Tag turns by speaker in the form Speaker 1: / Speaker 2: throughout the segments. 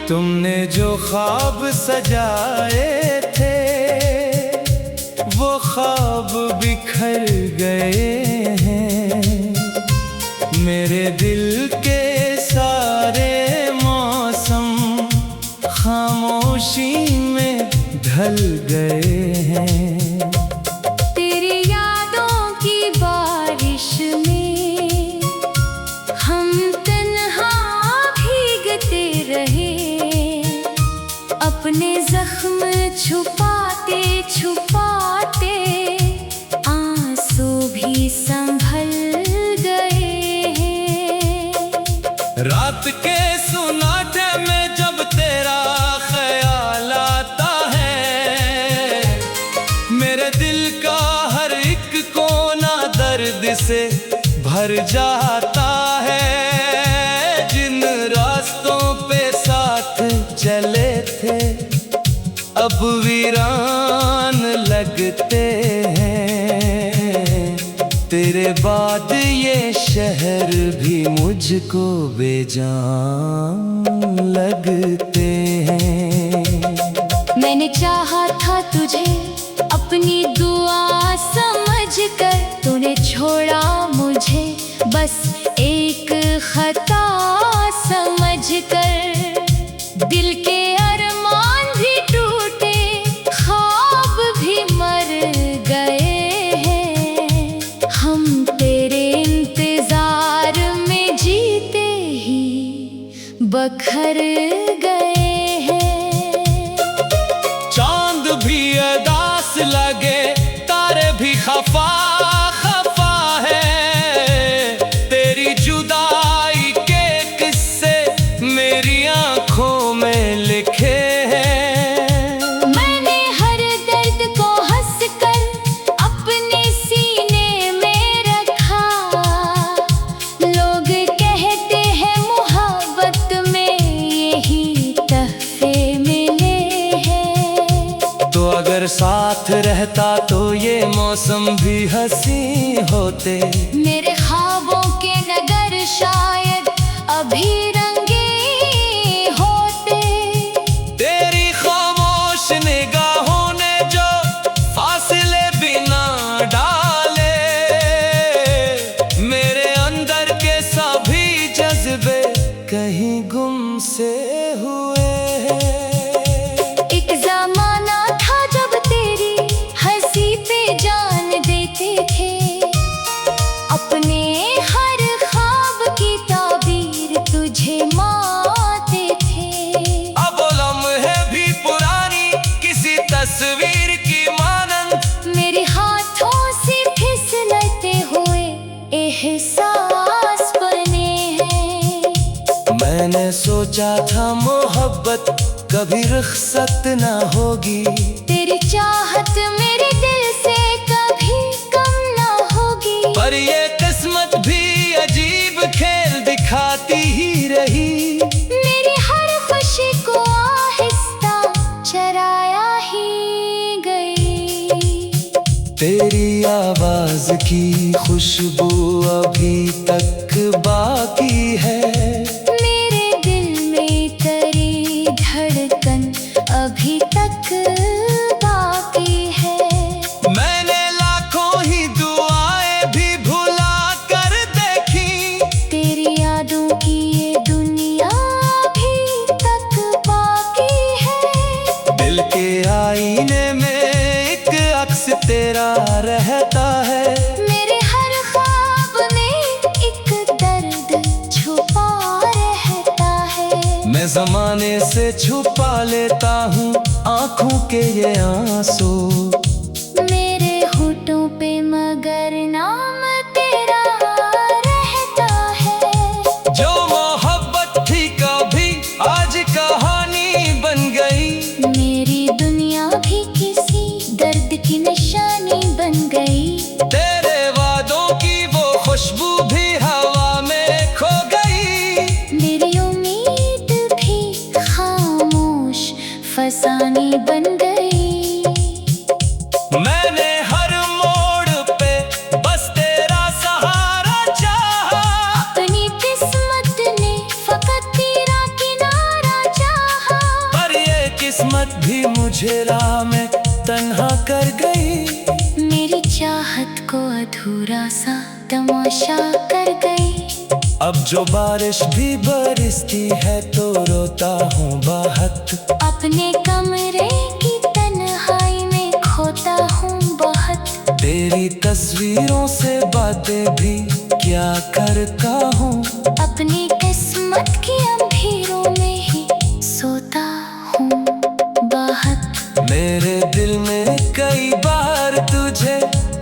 Speaker 1: तुमने जो ख्वाब सजाए थे वो ख्वाब बिखर गए हैं। मेरे दिल के सारे मौसम खामोशी में ढल गए हैं।
Speaker 2: तेरी यादों की बारिश में हम तन्हा भीगते रहे, अपने जख्म छुपाते छुपाते आंसू भी संभल गए हैं।
Speaker 1: रात के सुनाटे में जब तेरा ख्याल आता है, मेरे दिल का हर एक कोना दर्द से भर जाता है। जिन रास्तों पे साथ चले थे अब वीरान लगते हैं। तेरे बाद ये शहर भी मुझको बेजान लगते हैं।
Speaker 2: मैंने चाहा था तुझे अपनी दुआ समझकर, तूने छोड़ा मुझे बस एक खता समझकर। दिल के अरमान भी टूटे, ख्वाब भी मर गए हैं। हम तेरे इंतजार में जीते ही बखर गए हैं।
Speaker 1: चांद भी उदास लगे, तारे भी खफा खफा है। तेरी जुदाई के किस्से मेरी आंखों में लिखे हैं।
Speaker 2: मैंने हर दर्द को हंसकर अपने सीने में रखा। लोग कहते हैं मोहब्बत में यही तहफे मिले हैं।
Speaker 1: तो अगर साथ रहता तो ये मौसम भी हंसी होते।
Speaker 2: मेरे ख्वाबों के नगर शायद अभी रंगे होते।
Speaker 1: तेरी खामोश निगाहों ने जो फासले बिना डाले, मेरे अंदर के सभी जज्बे कहीं गुम से हुए हैं।
Speaker 2: एक जमाना था जब तेरी हंसी पे जान देते थे, अपने हर ख्वाब की ताबीर तुझे मानते थे।
Speaker 1: अब लम्हे भी पुरानी किसी तस्वीर की मानंद
Speaker 2: मेरे हाथों से फिसलते हुए एहसास बने हैं।
Speaker 1: मैंने सोचा था मोहब्बत कभी रुखसत ना होगी।
Speaker 2: तेरी चाहत मेरे दिल से कभी कम ना होगी।
Speaker 1: पर ये किस्मत भी अजीब खेल दिखाती ही रही।
Speaker 2: मेरी हर खुशी को आहिस्ता चराया ही गई।
Speaker 1: तेरी आवाज की खुशबू अभी तक बाकी है।
Speaker 2: मेरे दिल में तेरी धड़कन अभी तक बाकी है।
Speaker 1: मैंने लाखों ही दुआएं भी भुला कर देखी।
Speaker 2: तेरी यादों की ये दुनिया अभी तक बाकी है।
Speaker 1: दिल के आईने में एक अक्स तेरा रहता है।
Speaker 2: मेरे हर ख्वाब में एक दर्द छुपा रहता है।
Speaker 1: मैं जमाने से छुपा लेता हूँ आंखों के ये आंसू।
Speaker 2: मेरे होठों पे मगर नाम तेरा
Speaker 1: मुझे राह में तन्हा कर गई।
Speaker 2: मेरी चाहत को अधूरा सा तमाशा कर गई।
Speaker 1: अब जो बारिश भी बरसती है तो रोता हूँ बहुत।
Speaker 2: अपने कमरे की तन्हाई में खोता हूँ बहुत।
Speaker 1: तेरी तस्वीरों से बातें भी क्या करता हूँ।
Speaker 2: अपनी किस्मत की अंधेरों में ही सोता हूँ बहुत।
Speaker 1: मेरे दिल में कई बार तुझे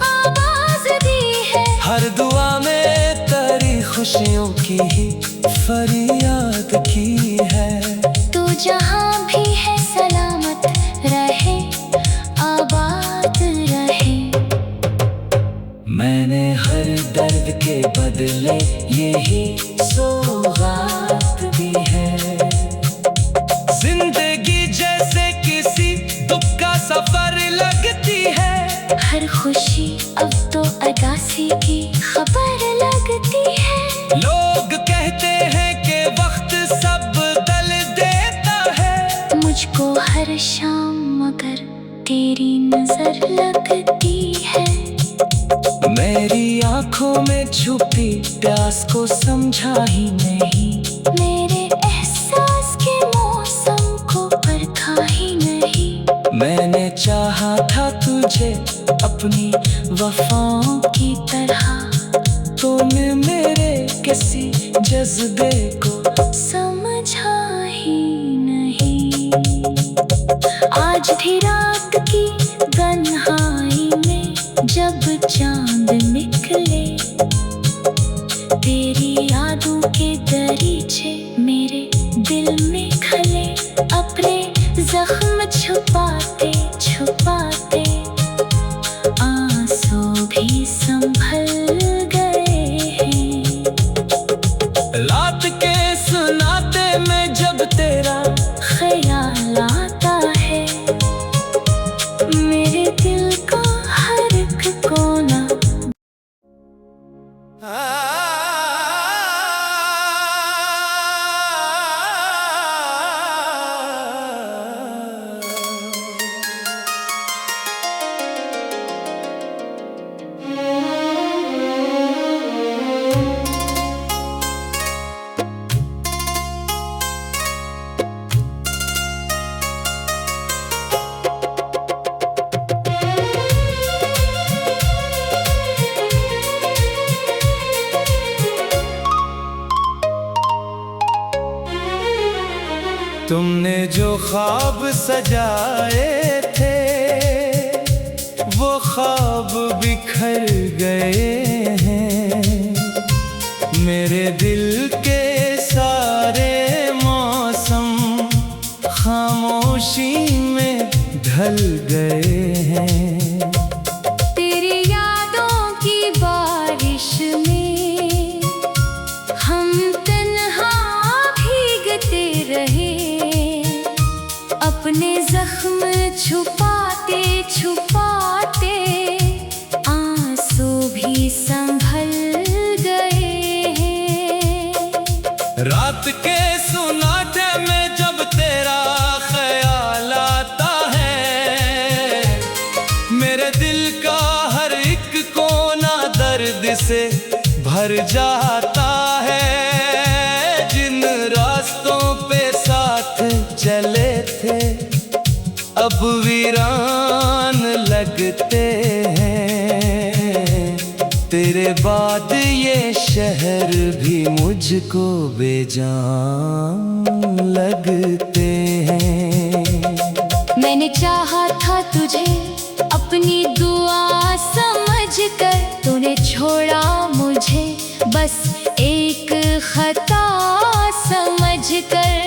Speaker 2: आवाज दी है।
Speaker 1: हर दुआ में तेरी खुशियों की ही फरियाद की है।
Speaker 2: तू जहाँ भी है सलामत रहे, आबाद रहे।
Speaker 1: मैंने हर दर्द के बदले यही सौगात दी है। जिंदगी जैसे किसी दुख का सफर लगती है।
Speaker 2: हर खुशी अब तो अदासी की खबर लगती है।
Speaker 1: लोग कहते हैं कि वक्त सब बदल देता है।
Speaker 2: मुझको हर शाम मगर तेरी नजर लगती है।
Speaker 1: मेरी आंखों में छुपी प्यास को समझा ही नहीं।
Speaker 2: मेरे एहसास के मौसम को परखा ही नहीं।
Speaker 1: मैंने चाहा था तुझे अपनी वफाओं की तरह। तूने मेरे किसी जज्बे को
Speaker 2: समझा ही नहीं। आज भी रात की तन्हाई में जब चांद निकले, तेरी यादों के दरीचे मेरे दिल में खले। अपने जख्म छुपाते छुपाते आंसू भी संभल गए हैं।
Speaker 1: रात के सुनाते में जब तेरा
Speaker 2: ख्याल आता है, मेरे दिल का हर एक कोना।
Speaker 1: तुमने जो ख्वाब सजाए थे वो ख्वाब बिखर गए हैं। मेरे दिल के सारे मौसम खामोशी में ढल गए हैं।
Speaker 2: तेरी यादों की बारिश में हम तन्हा भीगते रहे। अपने जख्म छुपाते छुपाते आंसू भी संभल गए हैं।
Speaker 1: रात के सुनाटे में जब तेरा ख्याल आता है, मेरे दिल का हर एक कोना दर्द से भर जाता है। जिन रास्तों पे साथ चले थे अब वीरान लगते हैं। तेरे बाद ये शहर भी मुझको बेजान लगते हैं।
Speaker 2: मैंने चाहा था तुझे अपनी दुआ समझकर, तूने छोड़ा मुझे बस एक खता समझकर।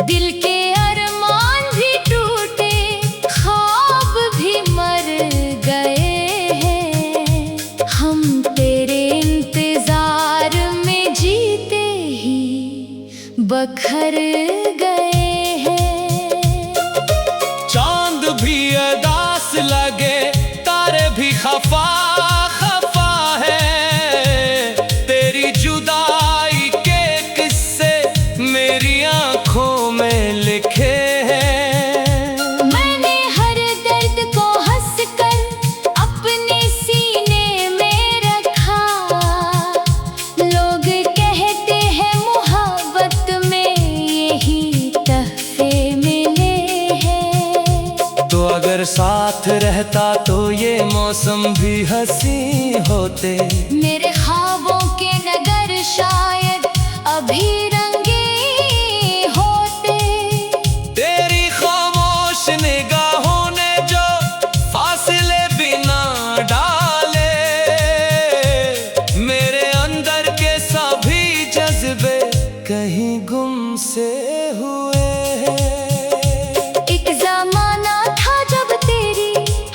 Speaker 2: दिल के अरमान भी टूटे, ख्वाब भी मर गए हैं। हम तेरे इंतजार में जीते ही बखर गए हैं।
Speaker 1: चांद भी अदास लगे, तारे भी खफा खफा है। तेरी जुदाई के किस्से मेरी आंखों में लिखे हैं।
Speaker 2: मैं
Speaker 1: रहता तो ये मौसम भी हंसी होते।
Speaker 2: मेरे ख्वाबों के नगर शायद अभी रंगीन होते।
Speaker 1: तेरी खामोश निगाहों ने जो फासले बिना डाले, मेरे अंदर के सभी जज्बे कहीं गुम से हुए।
Speaker 2: एक जमाना था जब तेरी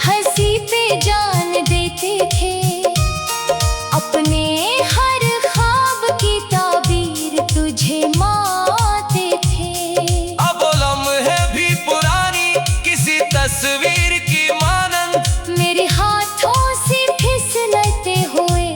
Speaker 2: हंसी पे जान देते थे, अपने हर ख्वाब की ताबीर तुझे मानते थे।
Speaker 1: अब लम्हे भी पुरानी किसी तस्वीर की मानंद
Speaker 2: मेरे हाथों से फिसलते हुए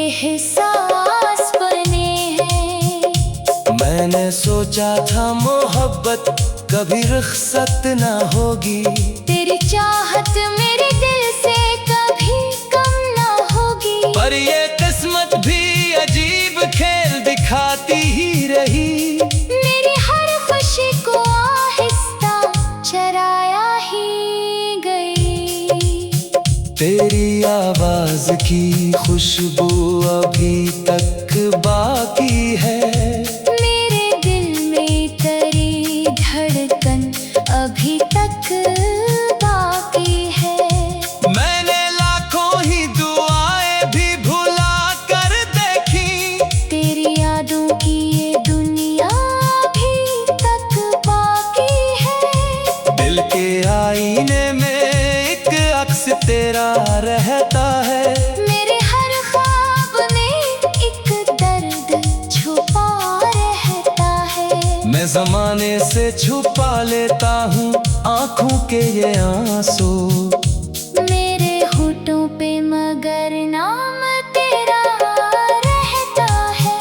Speaker 2: एहसास बने हैं।
Speaker 1: मैंने सोचा था मोहब्बत कभी रुखसत ना होगी,
Speaker 2: तेरी चाहत मेरे दिल से कभी कम ना होगी।
Speaker 1: पर ये किस्मत भी अजीब खेल दिखाती ही रही।
Speaker 2: मेरी हर खुशी को आहिस्ता चराया ही गई।
Speaker 1: तेरी आवाज की खुशबू अभी तक बाकी है,
Speaker 2: मेरे दिल में तेरी धड़कन अभी तक बाकी है।
Speaker 1: मैंने लाखों ही दुआएं भी भुला कर देखी,
Speaker 2: तेरी यादों की ये दुनिया अभी तक बाकी है।
Speaker 1: दिल के आईने में एक अक्स तेरा रहता है।
Speaker 2: मेरे हर ख्वाब में एक दर्द छुपा रहता है।
Speaker 1: मैं जमाने से छुपा लेता हूँ आंखों के ये आंसू,
Speaker 2: मेरे होठों पे मगर नाम तेरा रहता है।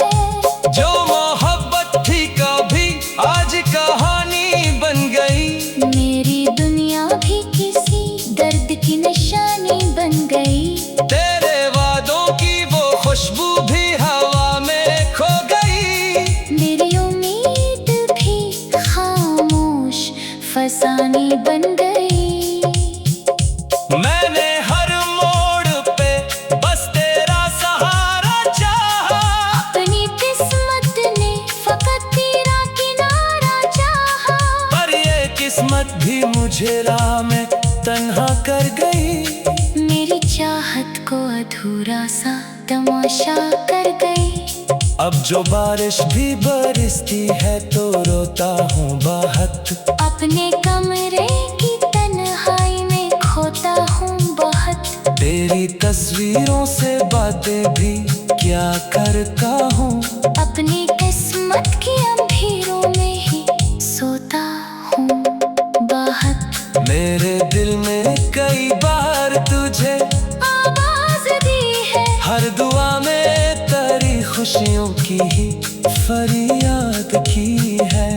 Speaker 1: जो मोहब्बत थी कभी आज कहानी बन गई,
Speaker 2: मेरी दुनिया भी किसी दर्द की निशानी बन गई।
Speaker 1: तेरे वादों की वो खुशबू भी हवा में खो गई।
Speaker 2: मेरी उम्मीद भी खामोश फसानी बन गई।
Speaker 1: मैंने हर मोड़ पे बस तेरा सहारा चाहा,
Speaker 2: अपनी किस्मत ने फकत तेरा किनारा चाहा।
Speaker 1: पर ये किस्मत भी मुझे राह में तन्हा कर गई।
Speaker 2: मेरी चाहत को अधूरा सा तमाशा कर गई।
Speaker 1: अब जो बारिश भी बरसती है तो रोता हूँ बहुत,
Speaker 2: अपने कमरे की तन्हाई में खोता हूँ बहुत।
Speaker 1: तेरी तस्वीरों से बातें भी क्या करता हूँ,
Speaker 2: अपनी किस्मत की अंधेरों में ही सोता हूँ बहुत।
Speaker 1: मेरे दिल में कई बार तुझे
Speaker 2: आवाज दी है,
Speaker 1: हर दुआ में तेरी खुशियों की ही फरियाद की है।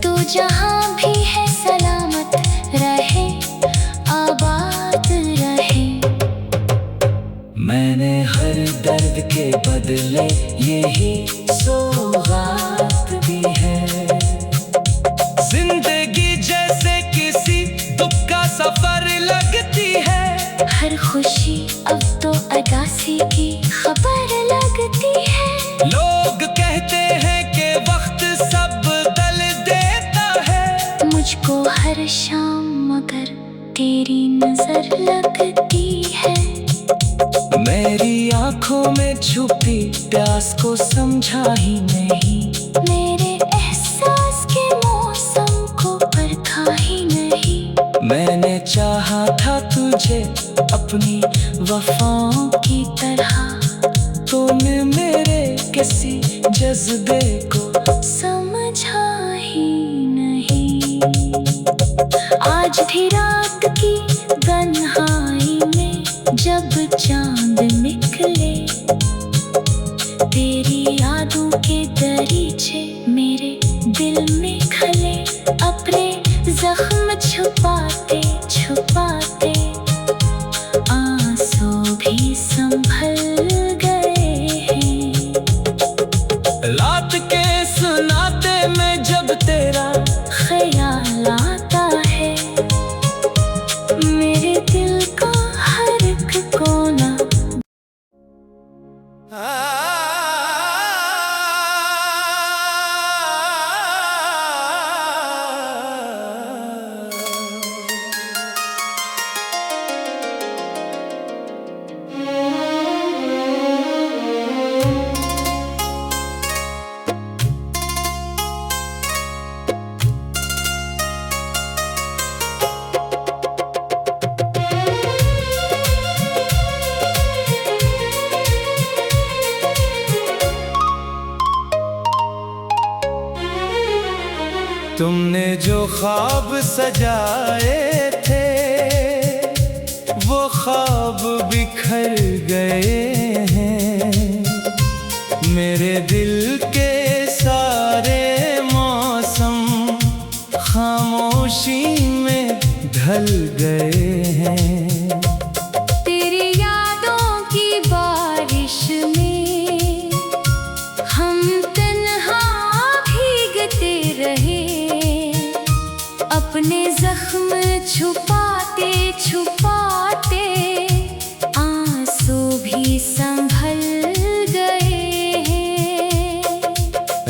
Speaker 2: तू जहाँ भी है सलामत रहे, आबाद रहे।
Speaker 1: मैंने हर दर्द के बदले यही सौगात दी है। जिंदगी जैसे किसी दुख का सफर लगती है,
Speaker 2: हर खुशी अब तो अदासी की खबर लगती है।
Speaker 1: लोग कहते हैं कि वक्त सब बदल देता है,
Speaker 2: मुझको हर शाम मगर तेरी नजर लगती है।
Speaker 1: मेरी आंखों में छुपी प्यास को समझा ही नहीं,
Speaker 2: मेरे एहसास के मौसम को परखा ही नहीं।
Speaker 1: मैंने चाहा था तुझे अपनी वफाओं की तरह, तूने मेरे किसी जज्बे को
Speaker 2: समझा ही नहीं। आज भी रात की तन्हाई में जब चांद निकले, तेरी यादों के दरीचे मेरे दिल में खले। अपने जख्म छुपाते छुपाते आंसू भी संभल गए हैं।
Speaker 1: रात के सुनाते में जब तेरा
Speaker 2: ख्याल आता है, मेरे दिल को
Speaker 1: तुमने जो ख्वाब सजाए थे वो ख्वाब बिखर गए हैं। मेरे दिल के सारे मौसम खामोशी में ढल गए हैं।
Speaker 2: तेरी यादों की बारिश में हम तन्हा भीगते रहे, अपने जख्म छुपाते छुपाते आंसू भी संभल गए हैं।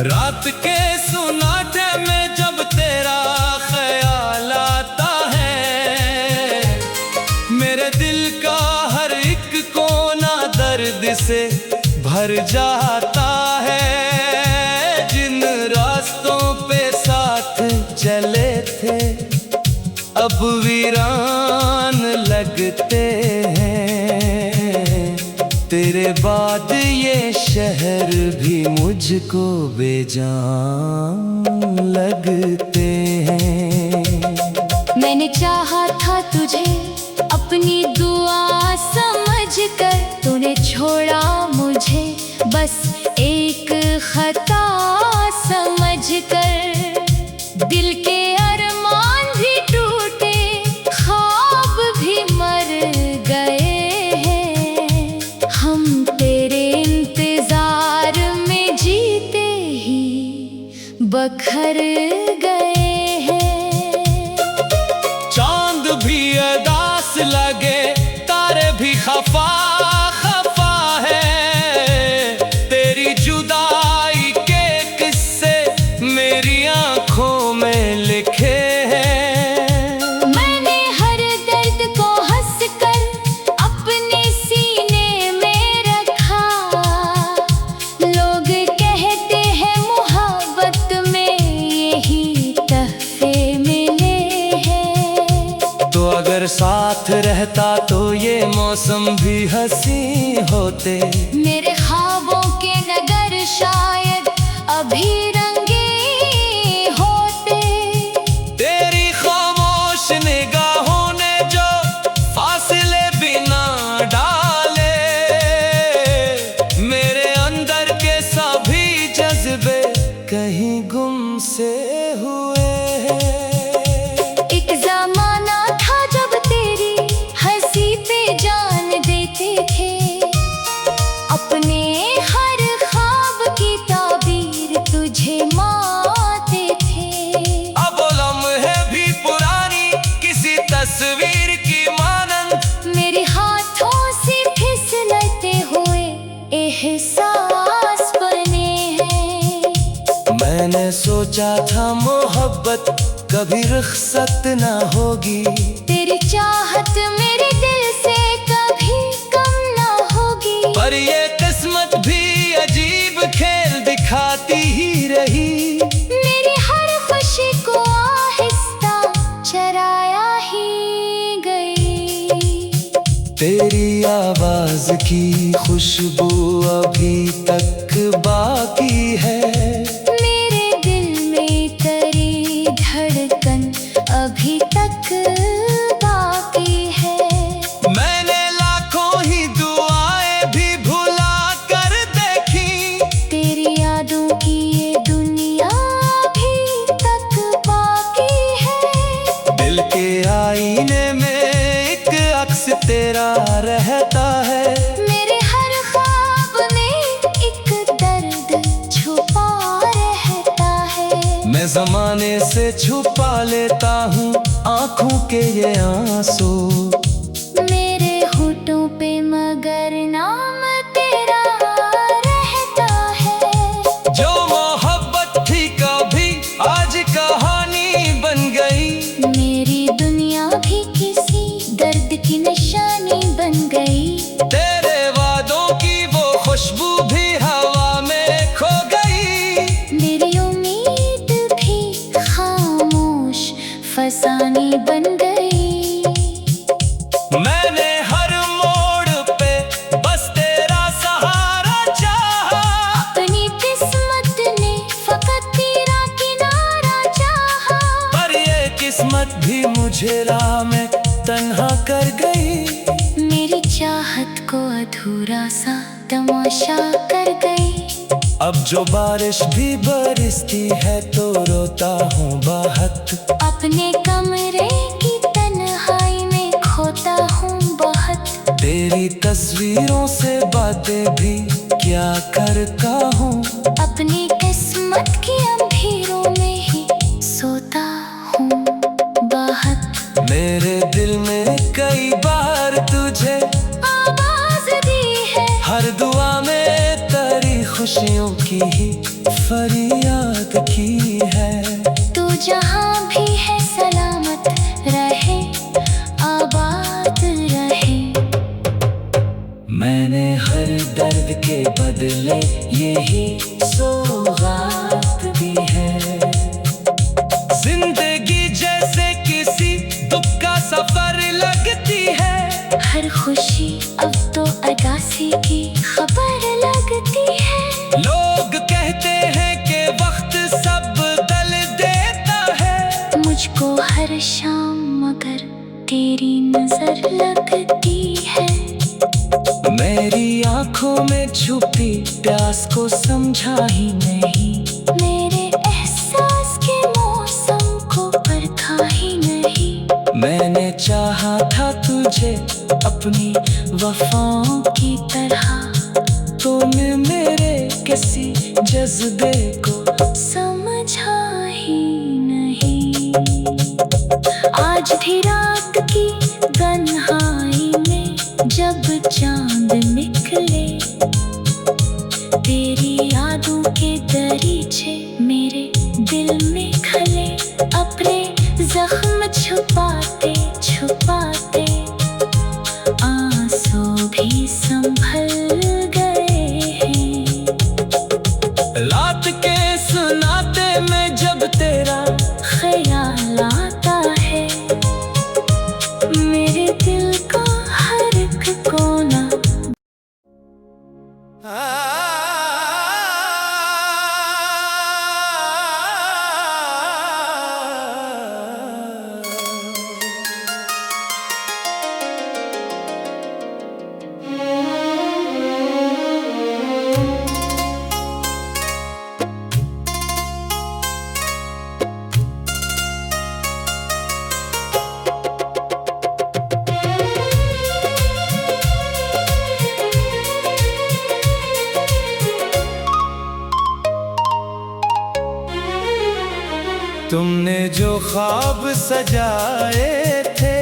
Speaker 1: रात के सुनाटे में जब तेरा ख्याल आता है, मेरे दिल का हर एक कोना दर्द से भर जाता है। जिन रास्तों पे साथ चले थे अब वीरान लगते हैं। तेरे बाद ये शहर भी मुझको बेजान लगते हैं।
Speaker 2: मैंने चाहा था तुझे अपनी दुआ समझकर, तूने छोड़ा मुझे बस एक खता समझकर। दिल के अरमान भी टूटे, ख्वाब भी मर गए हैं। हम तेरे इंतजार में जीते ही बखर गए हैं।
Speaker 1: चांद भी अदास लगे, तारे भी खफा खफा है। तेरी जुदाई के किस्से मेरी आंखों में लिखे हैं।
Speaker 2: मैंने हर दर्द को हंसकर अपने सीने में रखा। लोग कहते हैं मोहब्बत में यही तहफे मिले हैं।
Speaker 1: तो अगर साथ रहता तो ये मौसम भी हंसी होते।
Speaker 2: मेरे ख्वाबों के नगर शायद अभी रंगे होते।
Speaker 1: तेरी खामोश निगाहों ने जो फासले बिना डाले, मेरे अंदर के सभी जज्बे कहीं गुम से हुए हैं।
Speaker 2: एक जमाना था जब तेरी हंसी पे जान देते थे, अपने हर ख्वाब की ताबीर तुझे मानते थे।
Speaker 1: अब लम्हे भी पुरानी किसी तस्वीर की मानंद
Speaker 2: मेरे हाथों से फिसलते हुए एहसास बने हैं।
Speaker 1: मैंने सोचा था मोहब्बत कभी रुखसत ना होगी।
Speaker 2: तेरी चाहत मेरे दिल से कभी कम ना होगी।
Speaker 1: पर ये किस्मत भी अजीब खेल दिखाती ही रही।
Speaker 2: मेरी हर खुशी को आहिस्ता चराया ही गई।
Speaker 1: तेरी आवाज की खुशबू अभी तक बाकी है।
Speaker 2: मेरे दिल में तेरी धड़कन अभी तक बाकी है।
Speaker 1: मैंने लाखों ही दुआएं भी भुला कर देखी।
Speaker 2: तेरी यादों की ये दुनिया अभी तक बाकी है।
Speaker 1: दिल के आईने में एक अक्स तेरा रहता है।
Speaker 2: मेरे हर ख्वाब में एक दर्द छुपा रहता है।
Speaker 1: मैं जमाने से छुपा लेता हूँ आंखों के ये आंसू।
Speaker 2: मेरे होठों पे मगर नाम तेरा
Speaker 1: मुझे राह में तन्हा कर गई।
Speaker 2: मेरी चाहत को अधूरा सा तमाशा कर गई।
Speaker 1: अब जो बारिश भी बरसती है तो रोता हूँ बहुत।
Speaker 2: अपने कमरे की तन्हाई में खोता हूँ बहुत।
Speaker 1: तेरी तस्वीरों से बातें भी क्या करता हूँ।
Speaker 2: अपनी किस्मत की अंधेरों में ही सोता हूँ बहुत।
Speaker 1: मेरे दिल में कई बार तुझे
Speaker 2: आवाज दी है।
Speaker 1: हर दुआ में तेरी खुशियों की ही फरियाद की है।
Speaker 2: तू जहाँ भी है सलामत रहे, आबाद रहे।
Speaker 1: मैंने हर दर्द के बदले यही सौगात दी है। जिंदगी जैसे किसी दुख का सफर लगती है।
Speaker 2: हर खुशी अब तो अदासी की खबर लगती है।
Speaker 1: लोग कहते हैं कि वक्त सब बदल देता है।
Speaker 2: मुझको हर शाम मगर तेरी नजर लगती है।
Speaker 1: मेरी आंखों में छुपी प्यास को समझा ही नहीं।
Speaker 2: मेरे एहसास के मौसम को परखा ही नहीं।
Speaker 1: मैंने चाहा था तुझे अपनी वफाओं की तरह। तूने मेरे किसी जज्बे को
Speaker 2: समझा ही नहीं। आज भी रात की तन्हाई में जब चांद निकले, तेरी यादों के दरीचे मेरे दिल में खले। अपने जख्म छुपाते छुपाते आंसू भी संभल गए हैं।
Speaker 1: रात के सुनाते में जब तेरा
Speaker 2: ख्याल आता है, मेरे दिल का हर एक कोना।
Speaker 1: तुमने जो ख्वाब सजाए थे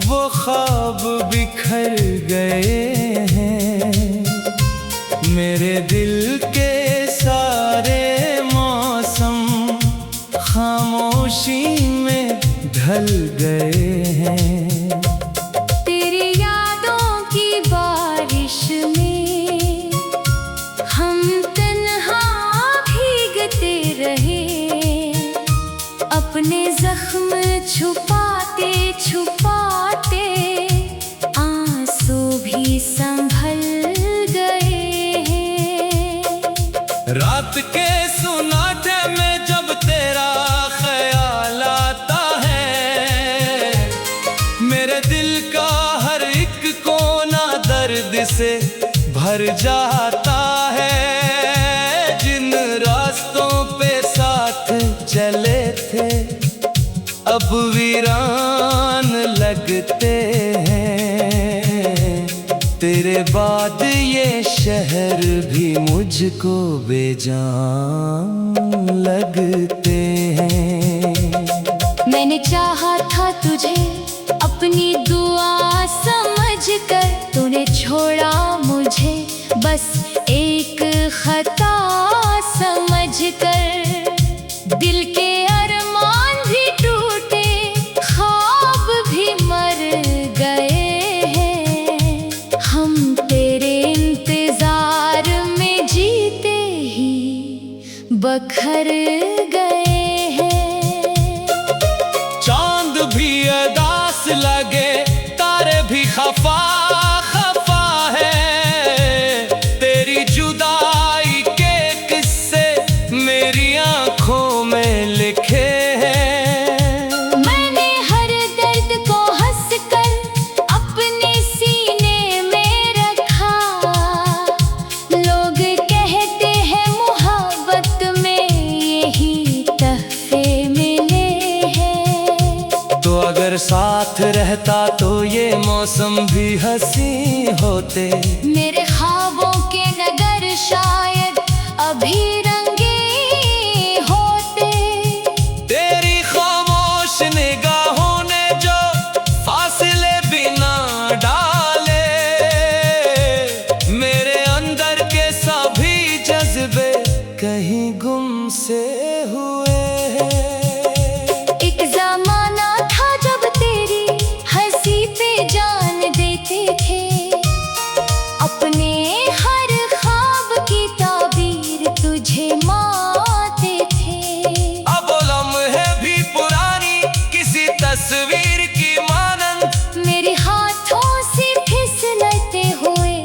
Speaker 1: वो ख्वाब बिखर गए हैं। मेरे दिल के सारे मौसम खामोशी में ढल गए हैं।
Speaker 2: तेरी यादों की बारिश में हम तन्हा भीगते रहे। अपने जख्म छुपाते छुपाते आंसू भी संभल गए हैं।
Speaker 1: रात के सुनाटे में जब तेरा ख्याल आता है, मेरे दिल का हर एक कोना दर्द से भर जाता है। जिन रास्तों पे साथ चले थे अब वीरान लगते हैं। तेरे बाद ये शहर भी मुझको बेजान लगते हैं।
Speaker 2: मैंने चाहा था तुझे अपनी दुआ समझकर, तूने छोड़ा मुझे बस एक खता समझकर। दिल के अरमान भी टूटे, ख्वाब भी मर गए हैं। हम तेरे इंतजार में जीते ही बखर गए हैं।
Speaker 1: चांद भी अदास लगे, तारे भी खफा खफा है। तेरी जुदाई के किस्से मेरी आंखों में लिखे हैं।
Speaker 2: मैं
Speaker 1: रहता तो ये मौसम भी हंसी होते।
Speaker 2: मेरे ख्वाबों के नगर शायद अभी रंगे होते।
Speaker 1: तेरी खामोश निगाहों ने जो फासले बिना डाले, मेरे अंदर के सभी जज्बे कहीं गुम से हुए हैं।
Speaker 2: एक जमाना था जब तेरी हंसी पे जान देते थे, अपने हर ख्वाब की ताबीर तुझे मानते थे।
Speaker 1: अब वो लम्हे भी पुरानी किसी तस्वीर की मानंद
Speaker 2: मेरे हाथों से फिसलते हुए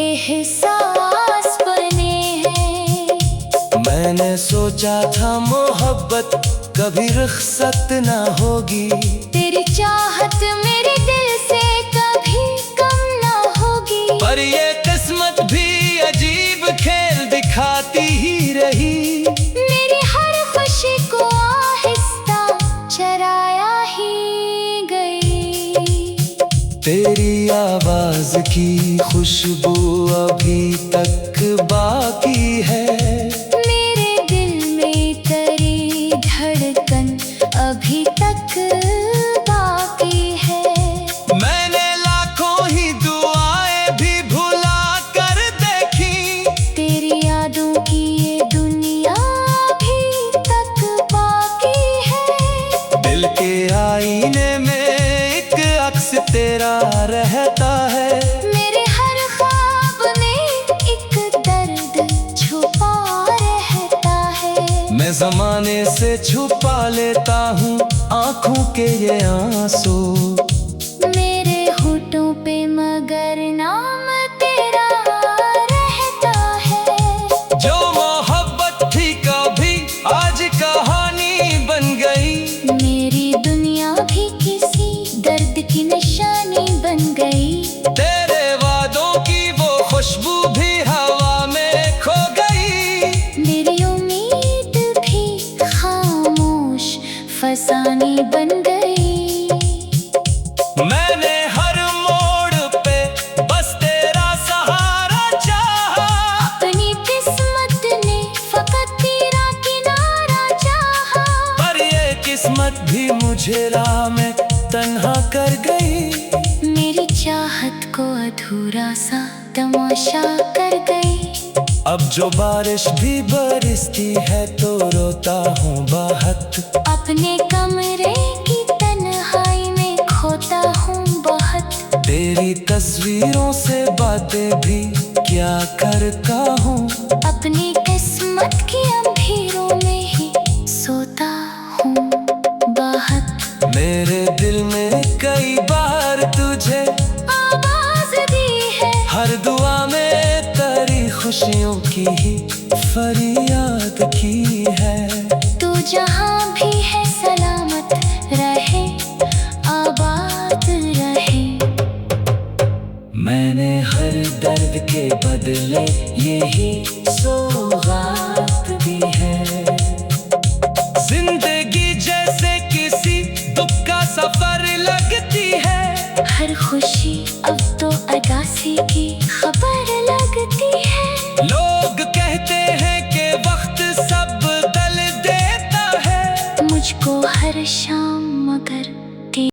Speaker 2: एहसास बने हैं।
Speaker 1: मैंने सोचा था मोहब्बत कभी रुखसत ना होगी,
Speaker 2: तेरी चाहत मेरे दिल से कभी कम ना होगी।
Speaker 1: पर ये किस्मत भी अजीब खेल दिखाती ही रही।
Speaker 2: मेरी हर खुशी को आहिस्ता चराया ही गई।
Speaker 1: तेरी आवाज की खुशबू अभी तक बाकी है।
Speaker 2: मेरे दिल में तेरी धड़कन अभी तक बाकी है।
Speaker 1: मैंने लाखों ही दुआएं भी भुला कर देखी,
Speaker 2: तेरी यादों की ये दुनिया अभी तक बाकी है।
Speaker 1: दिल के आईने में एक अक्स तेरा रहता है।
Speaker 2: मेरे हर ख्वाब में एक दर्द छुपा रहता है।
Speaker 1: मैं जमाने से छुपा लेता हूँ आंखों के ये आंसू।
Speaker 2: मेरे होठों पे मगर नाम तेरा रहता है।
Speaker 1: जो मोहब्बत थी कभी आज कहानी बन गई।
Speaker 2: मेरी दुनिया भी किसी दर्द की निशानी बन गई।
Speaker 1: तेरे वादों की वो खुशबू भी हवा में खो गई।
Speaker 2: मेरी उम्मीद भी खामोश फसानी बन गई।
Speaker 1: मैंने हर मोड़ पे बस तेरा सहारा चाहा,
Speaker 2: अपनी किस्मत ने फकत तेरा किनारा चाहा।
Speaker 1: पर ये किस्मत भी मुझे राह में तन्हा कर गई।
Speaker 2: मेरी चाहत को अधूरा सा तमाशा कर गई।
Speaker 1: अब जो बारिश भी बरसती है तो रोता हूँ बहुत।
Speaker 2: अपने कमरे की तन्हाई में खोता हूँ बहुत।
Speaker 1: तेरी तस्वीरों से बातें भी क्या करता हूँ।
Speaker 2: अपनी किस्मत की अंधेरों में ही सोता हूँ बहुत।
Speaker 1: मेरे दिल में कई बार तुझे
Speaker 2: आवाज दी है,
Speaker 1: हर दुआ में तेरी खुशियों की ही फरियाद की है।
Speaker 2: तू जहाँ भी है सलामत रहे, आबाद रहे।
Speaker 1: मैंने हर दर्द के बदले यही सौगात दी है। जिंदगी जैसे किसी दुख का सफर लगती है।
Speaker 2: हर खुशी अब